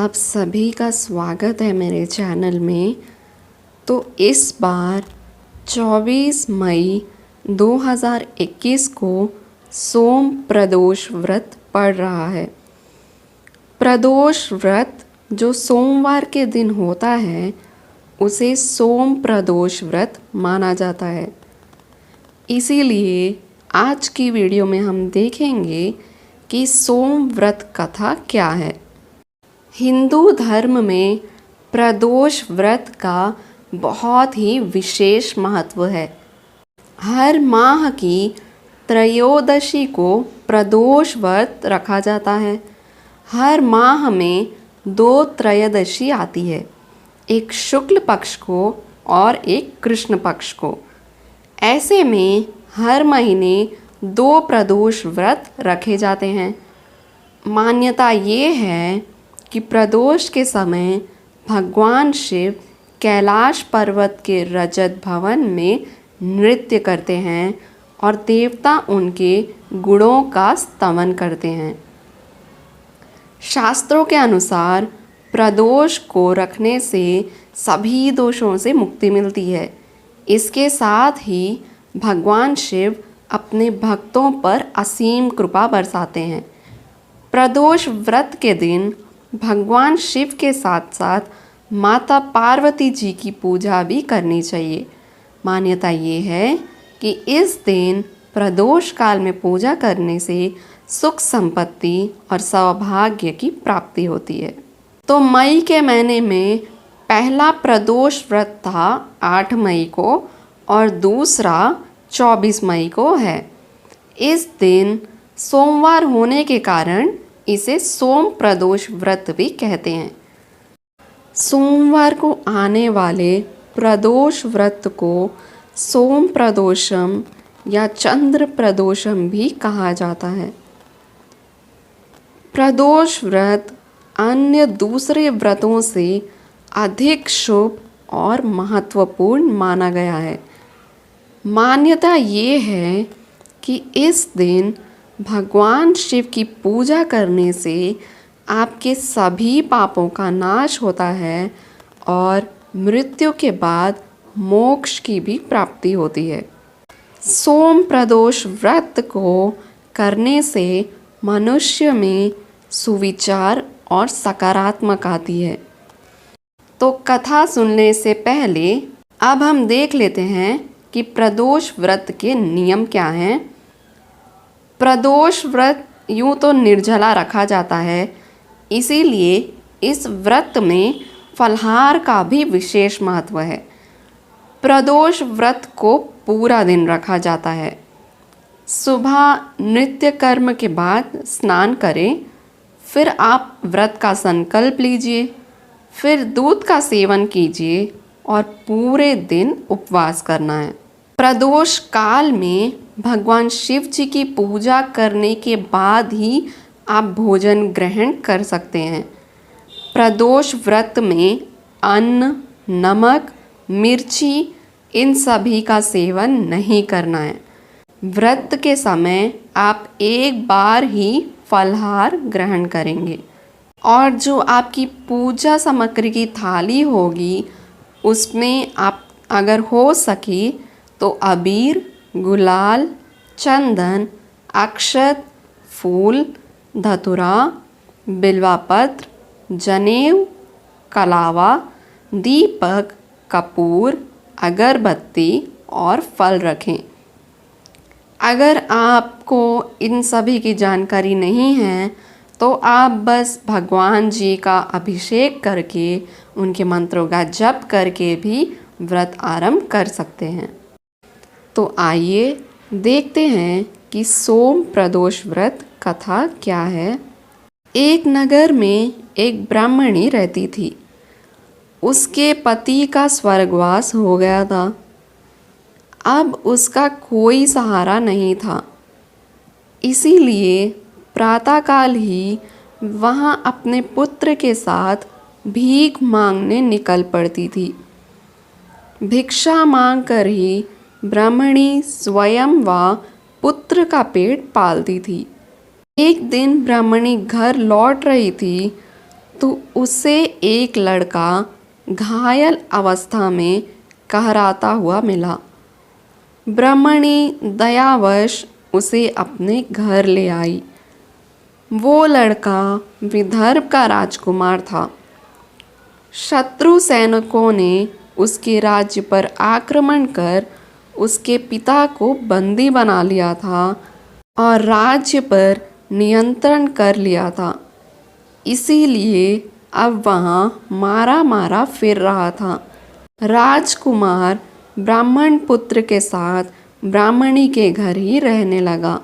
आप सभी का स्वागत है मेरे चैनल में। तो इस बार 24 मई 2021 को सोम प्रदोष व्रत पड़ रहा है। प्रदोष व्रत जो सोमवार के दिन होता है उसे सोम प्रदोष व्रत माना जाता है। इसीलिए आज की वीडियो में हम देखेंगे कि सोम व्रत कथा क्या है। हिंदू धर्म में प्रदोष व्रत का बहुत ही विशेष महत्व है। हर माह की त्रयोदशी को प्रदोष व्रत रखा जाता है। हर माह में 2 त्रयोदशी आती है, एक शुक्ल पक्ष को और एक कृष्ण पक्ष को। ऐसे में हर महीने 2 प्रदोष व्रत रखे जाते हैं। मान्यता ये है कि प्रदोष के समय भगवान शिव कैलाश पर्वत के रजत भवन में नृत्य करते हैं और देवता उनके गुणों का स्तवन करते हैं। शास्त्रों के अनुसार प्रदोष को रखने से सभी दोषों से मुक्ति मिलती है। इसके साथ ही भगवान शिव अपने भक्तों पर असीम कृपा बरसाते हैं। प्रदोष व्रत के दिन भगवान शिव के साथ साथ माता पार्वती जी की पूजा भी करनी चाहिए। मान्यता ये है कि इस दिन प्रदोष काल में पूजा करने से सुख संपत्ति और सौभाग्य की प्राप्ति होती है। तो मई के महीने में पहला प्रदोष व्रत था 8 मई को और दूसरा 24 मई को है। इस दिन सोमवार होने के कारण इसे सोम प्रदोष व्रत भी कहते हैं। सोमवार को आने वाले प्रदोष व्रत को सोम प्रदोषम या चंद्र प्रदोषम भी कहा जाता है। प्रदोष व्रत अन्य दूसरे व्रतों से अधिक शुभ और महत्वपूर्ण माना गया है। मान्यता ये है कि इस दिन भगवान शिव की पूजा करने से आपके सभी पापों का नाश होता है और मृत्यु के बाद मोक्ष की भी प्राप्ति होती है। सोम प्रदोष व्रत को करने से मनुष्य में सुविचार और सकारात्मक आती है। तो कथा सुनने से पहले अब हम देख लेते हैं कि प्रदोष व्रत के नियम क्या हैं। प्रदोष व्रत यूँ तो निर्जला रखा जाता है, इसीलिए इस व्रत में फलाहार का भी विशेष महत्व है। प्रदोष व्रत को पूरा दिन रखा जाता है। सुबह नित्य कर्म के बाद स्नान करें, फिर आप व्रत का संकल्प लीजिए, फिर दूध का सेवन कीजिए और पूरे दिन उपवास करना है। प्रदोष काल में भगवान शिव जी की पूजा करने के बाद ही आप भोजन ग्रहण कर सकते हैं। प्रदोष व्रत में अन्न, नमक, मिर्ची इन सभी का सेवन नहीं करना है। व्रत के समय आप एक बार ही फलाहार ग्रहण करेंगे और जो आपकी पूजा सामग्री की थाली होगी उसमें आप अगर हो सके तो अबीर, गुलाल, चंदन, अक्षत, फूल, धतूरा, बिल्वापत्र, जनेऊ, कलावा, दीपक, कपूर, अगरबत्ती और फल रखें। अगर आपको इन सभी की जानकारी नहीं है तो आप बस भगवान जी का अभिषेक करके उनके मंत्रों का जप करके भी व्रत आरंभ कर सकते हैं। तो आइए देखते हैं कि सोम प्रदोष व्रत कथा क्या है। एक नगर में एक ब्राह्मणी रहती थी। उसके पति का स्वर्गवास हो गया था। अब उसका कोई सहारा नहीं था, इसीलिए प्रातःकाल ही वहाँ अपने पुत्र के साथ भीख मांगने निकल पड़ती थी। भिक्षा मांगकर ही ब्राह्मणी स्वयं व पुत्र का पेट पालती थी। एक दिन ब्राह्मणी घर लौट रही थी तो उसे एक लड़का घायल अवस्था में कहराता हुआ मिला। ब्राह्मणी दयावश उसे अपने घर ले आई। वो लड़का विदर्भ का राजकुमार था। शत्रु सैनिकों ने उसके राज्य पर आक्रमण कर उसके पिता को बंदी बना लिया था और राज्य पर नियंत्रण कर लिया था। इसीलिए अब वहाँ मारा मारा फिर रहा था। राजकुमार ब्राह्मण पुत्र के साथ ब्राह्मणी के घर ही रहने लगा।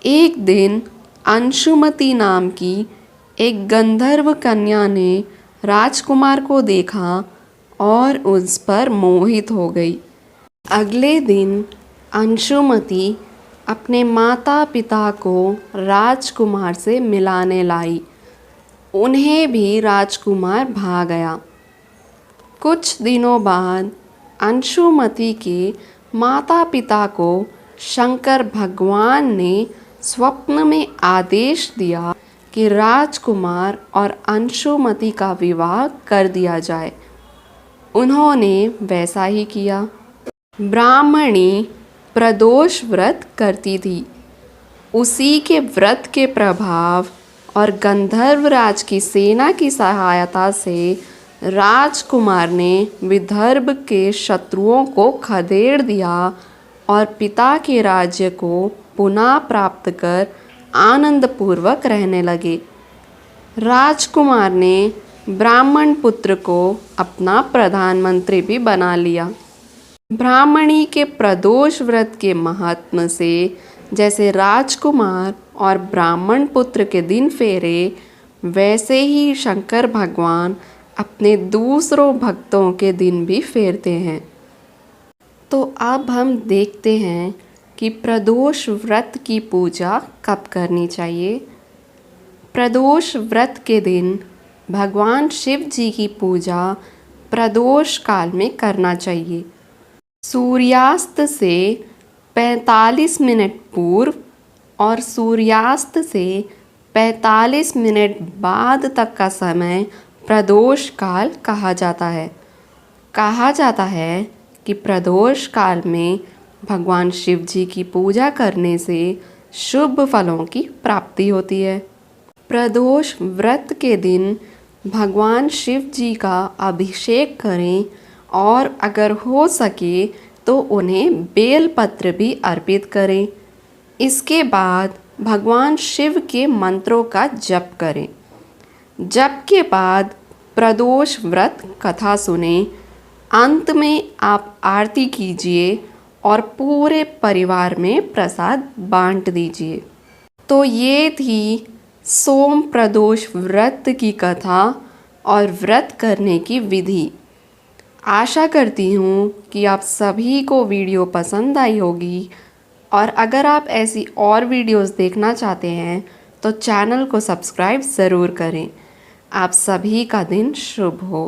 एक दिन अंशुमति नाम की एक गंधर्व कन्या ने राजकुमार को देखा और उस पर मोहित हो गई। अगले दिन अंशुमति अपने माता पिता को राजकुमार से मिलाने लाई। उन्हें भी राजकुमार भा गया। कुछ दिनों बाद अंशुमति के माता पिता को शंकर भगवान ने स्वप्न में आदेश दिया कि राजकुमार और अंशुमति का विवाह कर दिया जाए। उन्होंने वैसा ही किया। ब्राह्मणी प्रदोष व्रत करती थी। उसी के व्रत के प्रभाव और गंधर्वराज की सेना की सहायता से राजकुमार ने विदर्भ के शत्रुओं को खदेड़ दिया और पिता के राज्य को पुनः प्राप्त कर आनंदपूर्वक रहने लगे। राजकुमार ने ब्राह्मण पुत्र को अपना प्रधानमंत्री भी बना लिया। ब्राह्मणी के प्रदोष व्रत के महात्म से जैसे राजकुमार और ब्राह्मण पुत्र के दिन फेरे, वैसे ही शंकर भगवान अपने दूसरों भक्तों के दिन भी फेरते हैं। तो अब हम देखते हैं कि प्रदोष व्रत की पूजा कब करनी चाहिए। प्रदोष व्रत के दिन भगवान शिव जी की पूजा प्रदोष काल में करना चाहिए। सूर्यास्त से 45 मिनट पूर्व और सूर्यास्त से 45 मिनट बाद तक का समय प्रदोष काल कहा जाता है। कहा जाता है कि प्रदोष काल में भगवान शिव जी की पूजा करने से शुभ फलों की प्राप्ति होती है। प्रदोष व्रत के दिन भगवान शिव जी का अभिषेक करें और अगर हो सके तो उन्हें बेलपत्र भी अर्पित करें। इसके बाद भगवान शिव के मंत्रों का जप करें। जप के बाद प्रदोष व्रत कथा सुने। अंत में आप आरती कीजिए और पूरे परिवार में प्रसाद बांट दीजिए। तो ये थी सोम प्रदोष व्रत की कथा और व्रत करने की विधि। आशा करती हूँ कि आप सभी को वीडियो पसंद आई होगी और अगर आप ऐसी और वीडियोस देखना चाहते हैं तो चैनल को सब्सक्राइब ज़रूर करें। आप सभी का दिन शुभ हो।